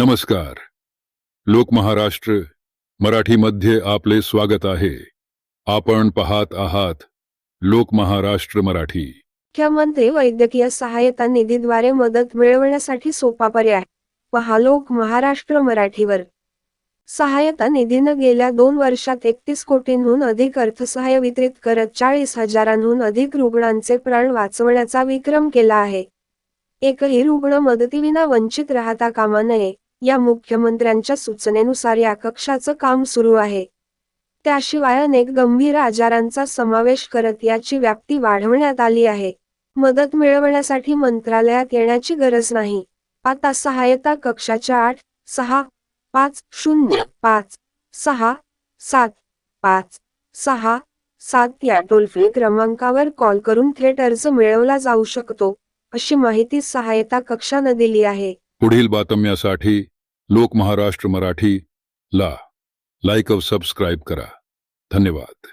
नमस्कार. लोक महाराष्ट्र मराठीमध्ये आपले स्वागत आहे. आपण पाहत आहात लोक महाराष्ट्र मराठी. मुख्यमंत्री वैद्यकीय सहायता निधीद्वारे मदत मिळवण्यासाठी सोपा पर्याय. पहा लोक महाराष्ट्र मराठीवर. सहायता निधीनं गेल्या 2 वर्षात 31 कोटींहून अधिक अर्थसहाय्य वितरित करत 40,000हून अधिक रुग्णांचे प्राण वाचवण्याचा विक्रम केला आहे. एकही रुग्ण मदतीविना वंचित राहता कामा नये, या मुख्यमंत्र्यांच्या सूचनेनुसार या कक्षाचं काम सुरू आहे. त्याशिवाय अनेक गंभीर आजारांचा समावेश करत याची व्याप्ती वाढवण्यात आली आहे. मदत मिळवण्यासाठी मंत्रालयात येण्याची गरज नाही. आता सहायता कक्षाच्या 86556767567 या टोल फ्री क्रमांकावर कॉल करून थेट अर्ज मिळवला जाऊ शकतो, अशी माहिती सहायता कक्षानं दिली आहे. पुढील बातम्यासाठी लोक महाराष्ट्र मराठी ला लाईक व सबस्क्राईब करा. धन्यवाद.